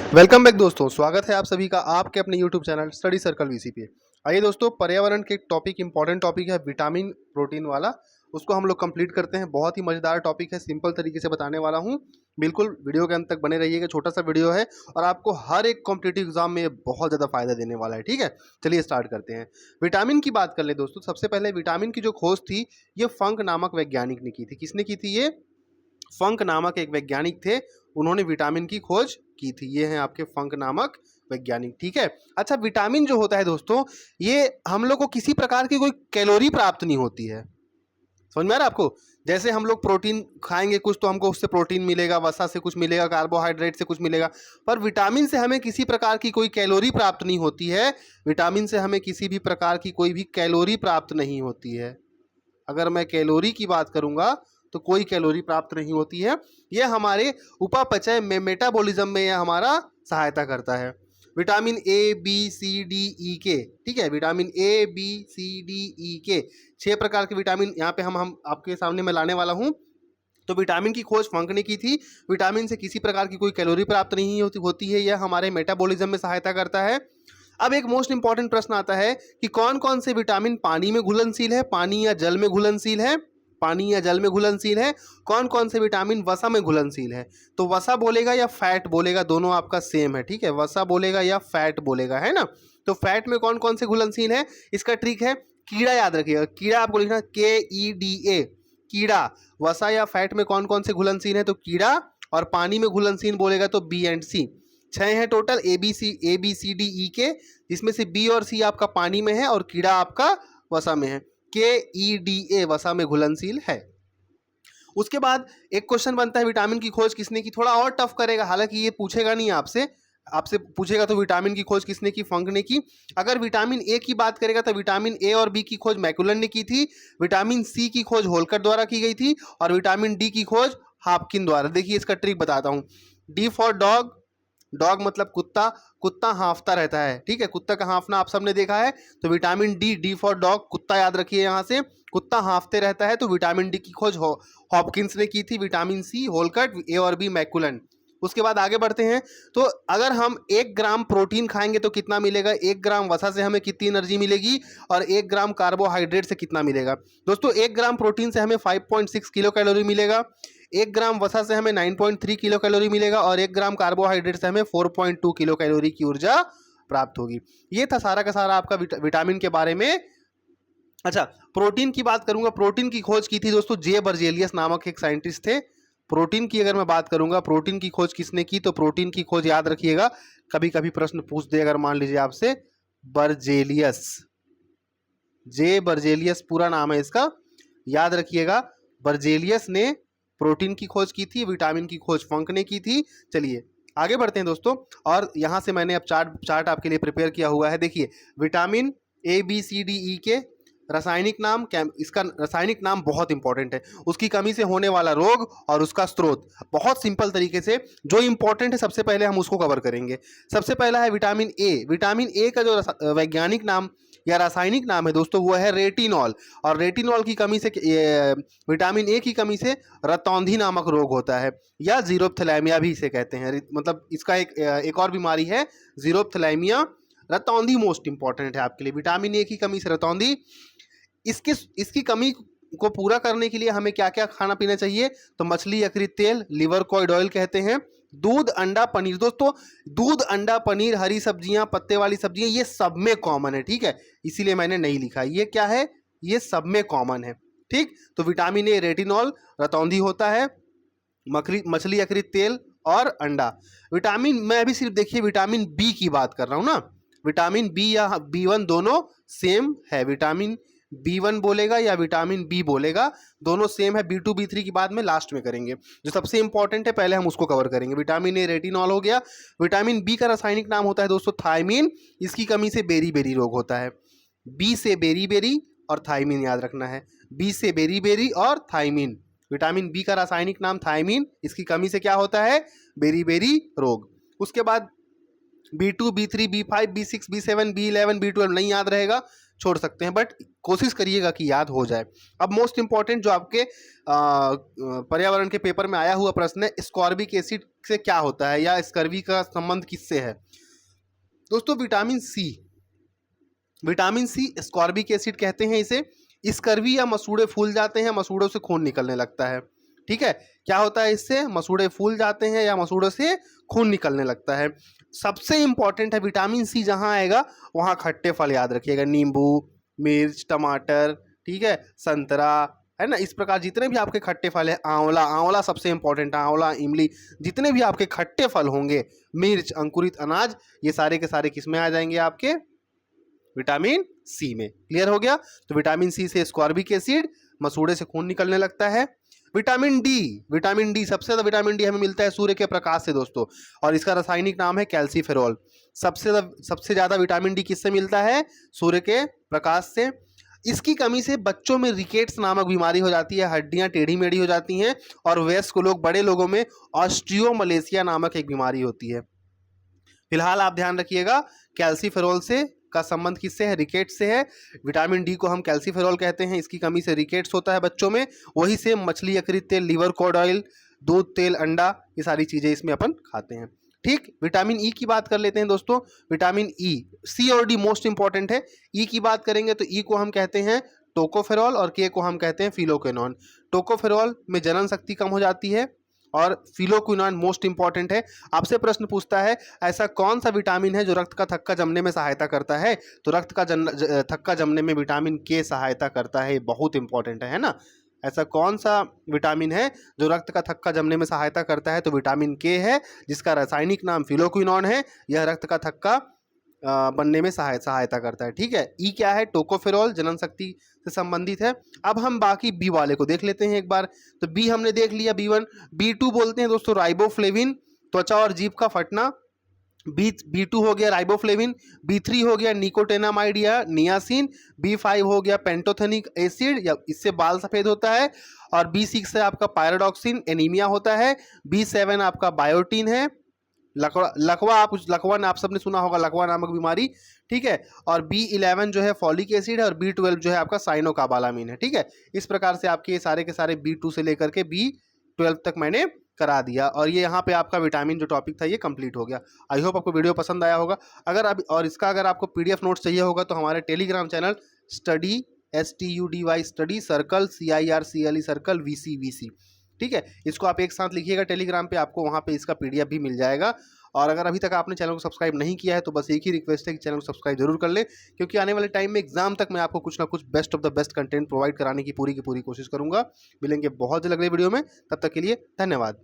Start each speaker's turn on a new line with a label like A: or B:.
A: Welcome back दोस्तों, स्वागत है आप सभी का आपके अपने YouTube channel study circle VC पे। आइए दोस्तों, पर्यावरण के टॉपिक इंपॉर्टेंट टॉपिक है विटामिन प्रोटीन वाला, उसको हम लोग कंप्लीट करते हैं। बहुत ही मज़ेदार टॉपिक है, सिंपल तरीके से बताने वाला हूँ। बिल्कुल वीडियो के अंत तक बने रहिएगा, छोटा सा वीडियो है और आपको हर एक कॉम्पिटिटिव एग्जाम में ये बहुत ज़्यादा फायदा देने वाला है। ठीक है, चलिए स्टार्ट करते हैं। विटामिन की बात कर ले दोस्तों। सबसे पहले विटामिन की जो खोज थी ये फंक नामक वैज्ञानिक ने की थी। किसने की थी? ये फंक नामक एक वैज्ञानिक थे, उन्होंने विटामिन की खोज की थी। ये हैं आपके फंक नामक वैज्ञानिक। ठीक है, अच्छा, विटामिन जो होता है दोस्तों, ये हम लोग को किसी प्रकार की कोई कैलोरी प्राप्त नहीं होती है। समझ में आ रहा है आपको? जैसे हम लोग प्रोटीन खाएंगे कुछ तो हमको उससे प्रोटीन मिलेगा, वसा से कुछ मिलेगा, कार्बोहाइड्रेट से कुछ मिलेगा, पर विटामिन से हमें किसी प्रकार की कोई कैलोरी प्राप्त नहीं होती है। विटामिन से हमें किसी भी प्रकार की कोई भी कैलोरी प्राप्त नहीं होती है। अगर मैं कैलोरी की बात करूंगा तो कोई कैलोरी प्राप्त नहीं होती है। यह हमारे उपापचय में, मेटाबॉलिज्म में यह हमारा सहायता करता है। Vitamin A B C D E K, ठीक है, vitamin A B C D E K 6 प्रकार के विटामिन यहाँ पे हम आपके सामने मैं लाने वाला हूँ। तो विटामिन की खोज फंक ने की थी। विटामिन से किसी प्रकार की कोई कैलोरी प्राप्त नहीं होती है। यह हमारे मेटाबॉलिज्म में सहायता करता है। अब एक मोस्ट इंपॉर्टेंट प्रश्न आता है कि कौन कौन से विटामिन पानी में घुलनशील है, पानी या जल में घुलनशील है, पानी या जल में घुलनशील है। कौन कौन से विटामिन वसा में घुलनशील है? तो वसा बोलेगा या फैट बोलेगा, दोनों आपका सेम है। ठीक है, वसा बोलेगा या फैट बोलेगा, है ना? तो फैट में कौन कौन से घुलनशील है? इसका ट्रिक है, कीड़ा याद रखिएगा। कीड़ा आपको लिखना KEDA, कीड़ा। वसा या फैट में कौन कौन से घुलनशील है? तो कीड़ा। और पानी में घुलनशील बोलेगा तो B एंड C। 6 है टोटल, ABCD E के, जिसमें से B और C आपका पानी में है और कीड़ा आपका वसा में है। KEDA वसा में घुलनशील है। उसके बाद एक क्वेश्चन बनता है, विटामिन की खोज किसने की? थोड़ा और टफ करेगा, हालांकि ये पूछेगा नहीं आपसे। आपसे पूछेगा तो विटामिन की खोज किसने की? फंक ने की। अगर विटामिन ए की बात करेगा तो विटामिन ए और बी की खोज मैकुलन ने की थी। विटामिन सी की खोज होल्कर द्वारा की गई थी और विटामिन डी की खोज हाफकिन द्वारा। देखिए इसका ट्रिक बताता हूँ। डी फॉर डॉग, डॉग मतलब कुत्ता, कुत्ता हांफता रहता है। ठीक है, कुत्ता का हांफना आप सबने देखा है। तो vitamin D, D for dog, कुत्ता याद रखिए यहाँ से, कुत्ता हांफते रहता है। तो विटामिन डी की खोज हॉपकिंस ने की थी। विटामिन सी होलकट, ए और बी मैकुलन। उसके बाद आगे बढ़ते हैं। तो अगर हम 1 ग्राम प्रोटीन खाएंगे तो कितना मिलेगा? 1 ग्राम वसा से हमें कितनी एनर्जी मिलेगी और 1 ग्राम कार्बोहाइड्रेट से कितना मिलेगा? दोस्तों 1 ग्राम प्रोटीन से हमें 5.6 किलो कैलोरी मिलेगा, 1 ग्राम वसा से हमें 9.3 किलो कैलोरी मिलेगा और 1 ग्राम कार्बोहाइड्रेट से हमें 4.2 किलो कैलोरी की ऊर्जा प्राप्त होगी। ये था सारा का सारा आपका विटामिन के बारे में। अच्छा, प्रोटीन की बात करूंगा। प्रोटीन की खोज की थी दोस्तों जे बर्जेलियस नामक एक साइंटिस्ट थे। प्रोटीन की अगर मैं बात करूंगा, प्रोटीन की खोज किसने की? तो प्रोटीन की खोज याद रखिएगा, कभी कभी प्रश्न पूछ दे अगर मान लीजिए आपसे, बर्जेलियस, जे बर्जेलियस पूरा नाम है इसका, याद रखिएगा। बर्जेलियस ने प्रोटीन की खोज की थी, विटामिन की खोज फंक ने की थी। चलिए आगे बढ़ते हैं दोस्तों। और यहाँ से मैंने अब चार्ट आपके लिए प्रिपेयर किया हुआ है। देखिए, विटामिन ABCDE के रासायनिक नाम, इसका रासायनिक नाम बहुत इंपॉर्टेंट है, उसकी कमी से होने वाला रोग और उसका स्रोत। बहुत सिंपल तरीके से जो इंपॉर्टेंट है सबसे पहले हम उसको कवर करेंगे। सबसे पहला है विटामिन ए। विटामिन ए का जो वैज्ञानिक नाम या रासायनिक नाम है दोस्तों वो है रेटिनॉल। और रेटिनॉल की कमी से, विटामिन ए की कमी से रतौंधी नामक रोग होता है, या जीरोप्थेलैमिया भी इसे कहते हैं। मतलब इसका एक और बीमारी है जीरोप्थेलैमिया। रतौंधी मोस्ट इंपॉर्टेंट है आपके लिए। विटामिन ए की कमी से रतौंधी। इसकी कमी को पूरा करने के लिए हमें क्या क्या खाना पीना चाहिए? तो मछली, यकृत तेल, लिवर कॉइड ऑयल कहते हैं, दूध, अंडा, पनीर। दोस्तों दूध, अंडा, पनीर, हरी सब्जियां, पत्ते वाली सब्जियां, ये सब में कॉमन है। ठीक है, इसीलिए मैंने नहीं लिखा। ये क्या है? ये सब में कॉमन है। ठीक, तो विटामिन ए, रेटिनॉल, रतौंधी होता है, मछली, यकृत तेल और अंडा। विटामिन, मैं अभी सिर्फ देखिए विटामिन बी की बात कर रहा हूं ना। विटामिन बी या B1 दोनों सेम है। विटामिन B1 बोलेगा या विटामिन बी बोलेगा, दोनों सेम है। B2 B3 की बाद में लास्ट में करेंगे। जो सबसे इंपॉर्टेंट है पहले हम उसको कवर करेंगे। विटामिन ए, रेटिनॉल हो गया। विटामिन बी का रासायनिक नाम होता है दोस्तों थायमीन। इसकी कमी से बेरी बेरी रोग होता है। बी से बेरी बेरी और थायमीन याद रखना है। बी से बेरी बेरी और थायमीन। विटामिन बी का रासायनिक नाम थायमीन, इसकी कमी से क्या होता है? बेरी बेरी रोग। उसके बाद B2 B3 B5 B6 B7 B11 B12 नहीं याद रहेगा, छोड़ सकते हैं, बट कोशिश करिएगा कि याद हो जाए। अब मोस्ट इंपॉर्टेंट जो आपके पर्यावरण के पेपर में आया हुआ प्रश्न है, स्कॉर्बिक एसिड से क्या होता है या स्कर्वी का संबंध किससे है। दोस्तों विटामिन सी स्कॉर्बिक एसिड कहते हैं इसे। स्कर्वी या मसूड़े फूल जाते हैं, मसूड़ों से खून निकलने लगता है। ठीक है, क्या होता है इससे, मसूड़े फूल जाते हैं या मसूड़ों से खून निकलने लगता है। सबसे इंपॉर्टेंट है विटामिन सी जहां आएगा वहां खट्टे फल याद रखिएगा, नींबू, मिर्च, टमाटर, ठीक है, संतरा, है ना, इस प्रकार जितने भी आपके खट्टे फल है, आंवला, आंवला सबसे इंपॉर्टेंट है, आंवला, इमली, जितने भी आपके खट्टे फल होंगे, मिर्च, अंकुरित अनाज, ये सारे के सारे किस में आ जाएंगे, आपके विटामिन सी में। क्लियर हो गया। तो विटामिन सी से स्कॉर्बिक एसिड, मसूड़े से खून निकलने लगता है। विटामिन डी सबसे ज्यादा विटामिन डी हमें मिलता है सूर्य के प्रकाश से दोस्तों, और इसका रासायनिक नाम है कैल्सीफेरॉल। सबसे ज्यादा विटामिन डी किससे मिलता है, सूर्य के प्रकाश से। इसकी कमी से बच्चों में रिकेट्स नामक बीमारी हो जाती है, हड्डियां टेढ़ी मेढ़ी हो जाती हैं, और वयस्क लोग, बड़े लोगों में ऑस्टियोमलेशिया नामक एक बीमारी होती है। फिलहाल आप ध्यान रखिएगा, कैल्सीफेरॉल से का संबंध किससे है, रिकेट्स से है। विटामिन डी को हम कैल्सीफेरॉल कहते हैं, इसकी कमी से रिकेट्स होता है बच्चों में। वही से मछली, यकृत तेल, लीवर कॉड ऑयल, दूध, तेल, अंडा, ये सारी चीजें इसमें अपन खाते हैं। ठीक, विटामिन ई की बात कर लेते हैं दोस्तों। विटामिन ई, सी और डी मोस्ट इंपॉर्टेंट है। ई की बात करेंगे तो ई को हम कहते हैं टोकोफेरॉल और के को हम कहते हैं फिलोक्विनोन। टोकोफेरॉल में जनन शक्ति कम हो जाती है और फिलोक्विनोन मोस्ट इंपॉर्टेंट है। आपसे प्रश्न पूछता है ऐसा कौन सा विटामिन है जो रक्त का थक्का जमने में सहायता करता है, तो रक्त का थक्का जमने में विटामिन के सहायता करता है, बहुत इंपॉर्टेंट है ना। ऐसा कौन सा विटामिन है जो रक्त का थक्का जमने में सहायता करता है, तो विटामिन के है, जिसका रासायनिक नाम फिलोक्विनोन है। यह रक्त का थक्का बनने में सहायता करता है। ठीक है, ई क्या है, टोकोफेरॉल, जनन शक्ति से संबंधित है। अब हम बाकी बी वाले को देख लेते हैं एक बार। तो बी हमने देख लिया, B1। B2 बोलते हैं दोस्तों राइबोफ्लेविन, त्वचा और जीभ का फटना। B2 हो गया राइबोफ्लेविन। B3 हो गया निकोटेनामाइड या नियासिन। B5 हो गया पेंटोथेनिक एसिड, या इससे बाल सफेद होता है। और B6 से आपका पायरोडॉक्सिन, एनीमिया होता है। B7 आपका बायोटीन है। लकवा आप सबने सुना होगा, लकवा नामक बीमारी। ठीक है, और B11 जो है फॉलिक एसिड है, और B12 जो है आपका साइनोकाबालामीन है। ठीक है, इस प्रकार से आपके ये सारे के सारे B2 से लेकर के B12 तक मैंने करा दिया, और ये यहाँ पे आपका विटामिन जो टॉपिक था ये कंप्लीट हो गया। आई होप आपको वीडियो पसंद आया होगा। अगर आपको PDF नोट्स चाहिए होगा तो हमारे Telegram channel study STUDY study circle CIRCLE circle VC, ठीक है, इसको आप एक साथ लिखिएगा टेलीग्राम पे, आपको वहाँ पे इसका PDF भी मिल जाएगा। और अगर अभी तक आपने चैनल को सब्सक्राइब नहीं किया है तो बस एक ही रिक्वेस्ट है कि चैनल को सब्सक्राइब जरूर कर ले, क्योंकि आने वाले टाइम में एग्जाम तक मैं आपको कुछ ना कुछ best of the best content provide कराने की पूरी कोशिश करूंगा। मिलेंगे बहुत जल्द अगले वीडियो में, तब तक के लिए धन्यवाद।